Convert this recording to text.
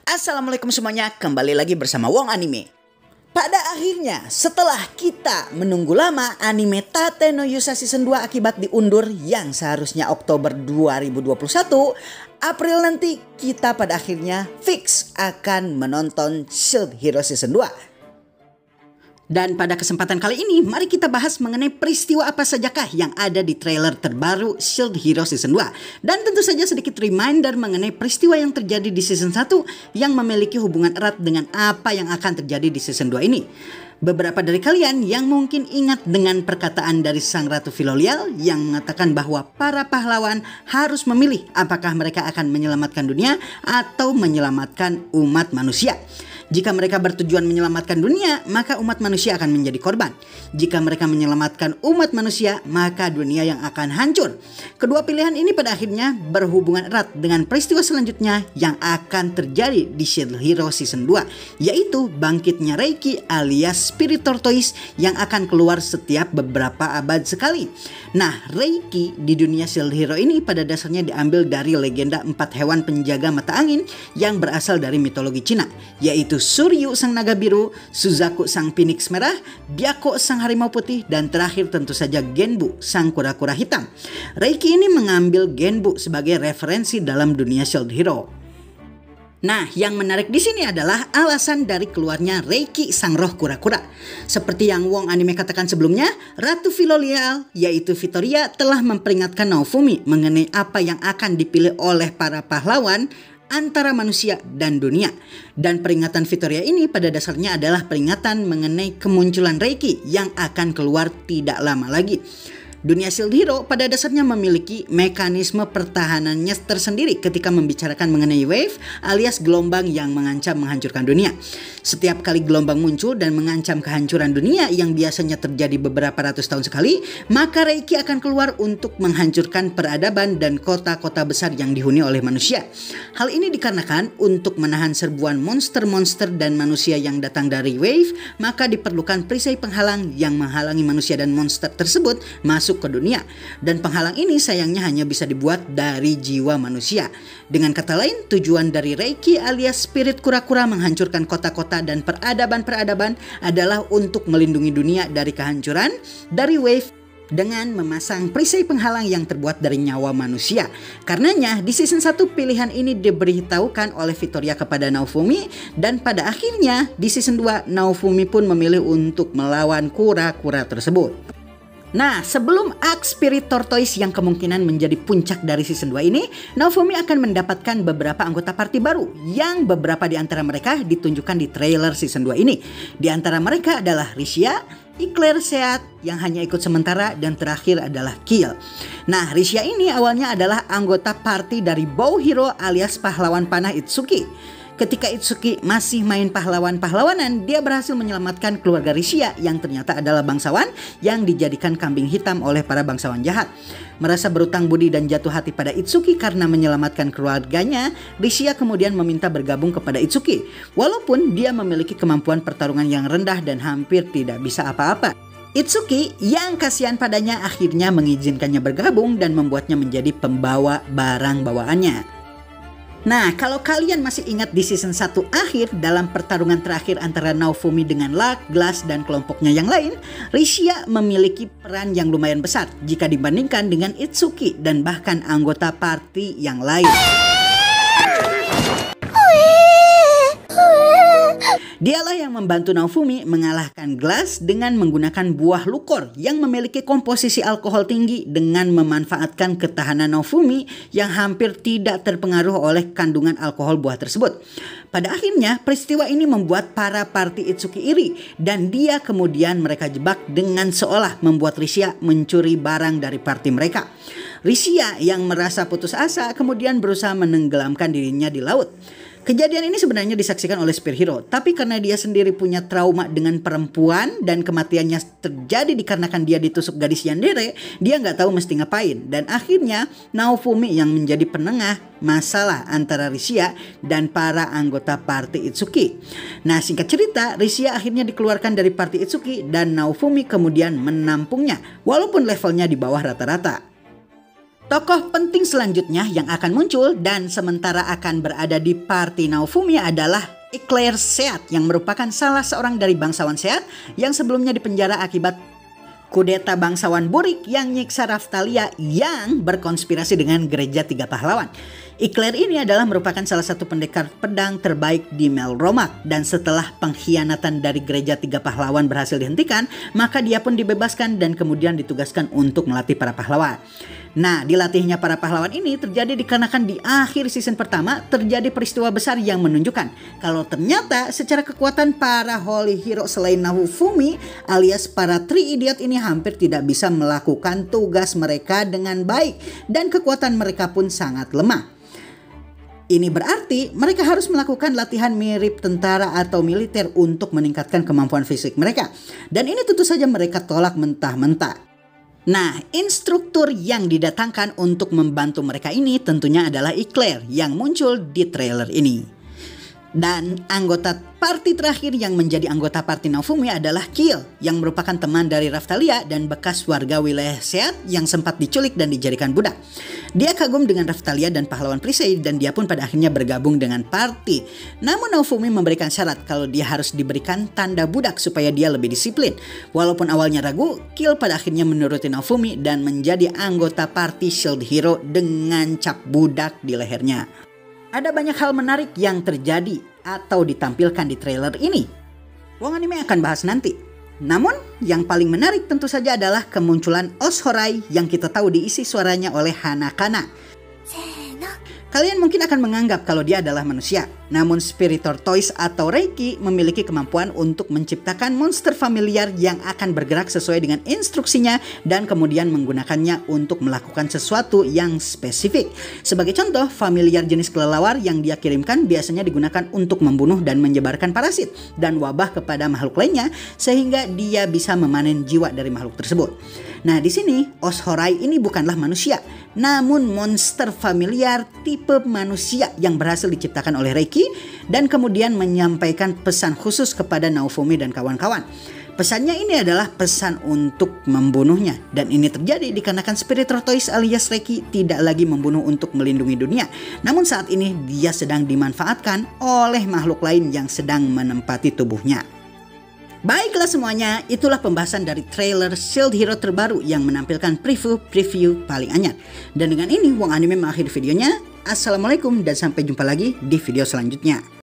Assalamualaikum semuanya, kembali lagi bersama Wong Anime. Pada akhirnya, setelah kita menunggu lama, anime Tate no Yusa Season 2 akibat diundur yang seharusnya Oktober 2021, April nanti kita pada akhirnya fix akan menonton Shield Hero Season 2. Dan pada kesempatan kali ini, mari kita bahas mengenai peristiwa apa sajakah yang ada di trailer terbaru Shield Hero Season 2. Dan tentu saja sedikit reminder mengenai peristiwa yang terjadi di Season 1 yang memiliki hubungan erat dengan apa yang akan terjadi di Season 2 ini. Beberapa dari kalian yang mungkin ingat dengan perkataan dari Sang Ratu Filolial yang mengatakan bahwa para pahlawan harus memilih apakah mereka akan menyelamatkan dunia atau menyelamatkan umat manusia. Jika mereka bertujuan menyelamatkan dunia, maka umat manusia akan menjadi korban. Jika mereka menyelamatkan umat manusia, maka dunia yang akan hancur. Kedua pilihan ini pada akhirnya berhubungan erat dengan peristiwa selanjutnya yang akan terjadi di Shield Hero Season 2, yaitu bangkitnya Reiki alias Spirit Tortoise yang akan keluar setiap beberapa abad sekali. Nah, Reiki di dunia Shield Hero ini pada dasarnya diambil dari legenda 4 hewan penjaga mata angin yang berasal dari mitologi Cina, yaitu Suryu sang naga biru, Suzaku sang phoenix merah, Byakko sang harimau putih, dan terakhir tentu saja Genbu sang kura-kura hitam. Reiki ini mengambil Genbu sebagai referensi dalam dunia Shield Hero. Nah, yang menarik di sini adalah alasan dari keluarnya Reiki sang roh kura-kura. Seperti yang Wong Anime katakan sebelumnya, Ratu Filolial yaitu Vittoria telah memperingatkan Naofumi mengenai apa yang akan dipilih oleh para pahlawan antara manusia dan dunia. Dan peringatan Vittoria ini pada dasarnya adalah peringatan mengenai kemunculan Reiki yang akan keluar tidak lama lagi. Dunia Shield Hero pada dasarnya memiliki mekanisme pertahanannya tersendiri ketika membicarakan mengenai wave alias gelombang yang mengancam menghancurkan dunia. Setiap kali gelombang muncul dan mengancam kehancuran dunia yang biasanya terjadi beberapa ratus tahun sekali, maka Reiki akan keluar untuk menghancurkan peradaban dan kota-kota besar yang dihuni oleh manusia. Hal ini dikarenakan untuk menahan serbuan monster-monster dan manusia yang datang dari wave, maka diperlukan perisai penghalang yang menghalangi manusia dan monster tersebut masuk ke dunia. Dan penghalang ini sayangnya hanya bisa dibuat dari jiwa manusia. Dengan kata lain, tujuan dari Reiki alias spirit kura-kura menghancurkan kota-kota dan peradaban-peradaban adalah untuk melindungi dunia dari kehancuran dari wave dengan memasang perisai penghalang yang terbuat dari nyawa manusia. Karenanya di season 1 pilihan ini diberitahukan oleh Vittoria kepada Naofumi, dan pada akhirnya di season 2 Naofumi pun memilih untuk melawan kura-kura tersebut. Nah, sebelum arc Spirit Tortoise yang kemungkinan menjadi puncak dari season 2 ini, Naofumi akan mendapatkan beberapa anggota party baru yang beberapa di antara mereka ditunjukkan di trailer season 2 ini. Di antara mereka adalah Rishia, Eclair Seat yang hanya ikut sementara, dan terakhir adalah Kill. Nah, Rishia ini awalnya adalah anggota party dari Bow Hero alias pahlawan panah Itsuki. Ketika Itsuki masih main pahlawan-pahlawanan, dia berhasil menyelamatkan keluarga Rishia yang ternyata adalah bangsawan yang dijadikan kambing hitam oleh para bangsawan jahat. Merasa berutang budi dan jatuh hati pada Itsuki karena menyelamatkan keluarganya, Rishia kemudian meminta bergabung kepada Itsuki. Walaupun dia memiliki kemampuan pertarungan yang rendah dan hampir tidak bisa apa-apa, Itsuki yang kasihan padanya akhirnya mengizinkannya bergabung dan membuatnya menjadi pembawa barang bawaannya. Nah, kalau kalian masih ingat di season 1 akhir dalam pertarungan terakhir antara Naofumi dengan Luck, Glass, dan kelompoknya yang lain, Rishia memiliki peran yang lumayan besar jika dibandingkan dengan Itsuki dan bahkan anggota party yang lain. Dialah yang membantu Naofumi mengalahkan Glass dengan menggunakan buah lukor yang memiliki komposisi alkohol tinggi dengan memanfaatkan ketahanan Naofumi yang hampir tidak terpengaruh oleh kandungan alkohol buah tersebut. Pada akhirnya peristiwa ini membuat para party Itsuki iri dan dia kemudian mereka jebak dengan seolah membuat Rishia mencuri barang dari party mereka. Rishia yang merasa putus asa kemudian berusaha menenggelamkan dirinya di laut. Kejadian ini sebenarnya disaksikan oleh Spear Hero, tapi karena dia sendiri punya trauma dengan perempuan dan kematiannya terjadi dikarenakan dia ditusuk gadis yandere, dia nggak tahu mesti ngapain. Dan akhirnya Naofumi yang menjadi penengah masalah antara Rishia dan para anggota party Itsuki. Nah, singkat cerita, Rishia akhirnya dikeluarkan dari party Itsuki dan Naofumi kemudian menampungnya walaupun levelnya di bawah rata-rata. Tokoh penting selanjutnya yang akan muncul dan sementara akan berada di party Naofumi adalah Eclair Seat yang merupakan salah seorang dari bangsawan Seat yang sebelumnya dipenjara akibat kudeta bangsawan Burik yang nyiksa Raphtalia yang berkonspirasi dengan Gereja Tiga Pahlawan. Eclair ini adalah merupakan salah satu pendekar pedang terbaik di Melromak, dan setelah pengkhianatan dari Gereja Tiga Pahlawan berhasil dihentikan, maka dia pun dibebaskan dan kemudian ditugaskan untuk melatih para pahlawan. Nah, dilatihnya para pahlawan ini terjadi dikarenakan di akhir season pertama terjadi peristiwa besar yang menunjukkan kalau ternyata secara kekuatan para holy hero selain Naofumi alias para Three Idiot ini hampir tidak bisa melakukan tugas mereka dengan baik dan kekuatan mereka pun sangat lemah. Ini berarti mereka harus melakukan latihan mirip tentara atau militer untuk meningkatkan kemampuan fisik mereka. Dan ini tentu saja mereka tolak mentah-mentah. Nah, instruktur yang didatangkan untuk membantu mereka ini tentunya adalah Eclair yang muncul di trailer ini. Dan anggota party terakhir yang menjadi anggota party Naofumi adalah Kill yang merupakan teman dari Raphtalia dan bekas warga wilayah Seat yang sempat diculik dan dijadikan budak. Dia kagum dengan Raphtalia dan pahlawan perisai dan dia pun pada akhirnya bergabung dengan party. Namun Naofumi memberikan syarat kalau dia harus diberikan tanda budak supaya dia lebih disiplin. Walaupun awalnya ragu, Kill pada akhirnya menuruti Naofumi dan menjadi anggota party Shield Hero dengan cap budak di lehernya. Ada banyak hal menarik yang terjadi atau ditampilkan di trailer ini. Wong Anime akan bahas nanti. Namun yang paling menarik tentu saja adalah kemunculan Oz Horai yang kita tahu diisi suaranya oleh Hanakana. Kalian mungkin akan menganggap kalau dia adalah manusia. Namun Spiritor Toys atau Reiki memiliki kemampuan untuk menciptakan monster familiar yang akan bergerak sesuai dengan instruksinya dan kemudian menggunakannya untuk melakukan sesuatu yang spesifik. Sebagai contoh, familiar jenis kelelawar yang dia kirimkan biasanya digunakan untuk membunuh dan menyebarkan parasit dan wabah kepada makhluk lainnya sehingga dia bisa memanen jiwa dari makhluk tersebut. Nah, di sini Oz Horai ini bukanlah manusia, namun monster familiar tipe manusia yang berhasil diciptakan oleh Reiki dan kemudian menyampaikan pesan khusus kepada Naofumi dan kawan-kawan. Pesannya ini adalah pesan untuk membunuhnya, dan ini terjadi dikarenakan Spiritor Toys alias Reiki tidak lagi membunuh untuk melindungi dunia, namun saat ini dia sedang dimanfaatkan oleh makhluk lain yang sedang menempati tubuhnya. Baiklah semuanya, itulah pembahasan dari trailer Shield Hero terbaru yang menampilkan preview paling anyar. Dan dengan ini Wong Anime mengakhiri videonya. Assalamualaikum dan sampai jumpa lagi di video selanjutnya.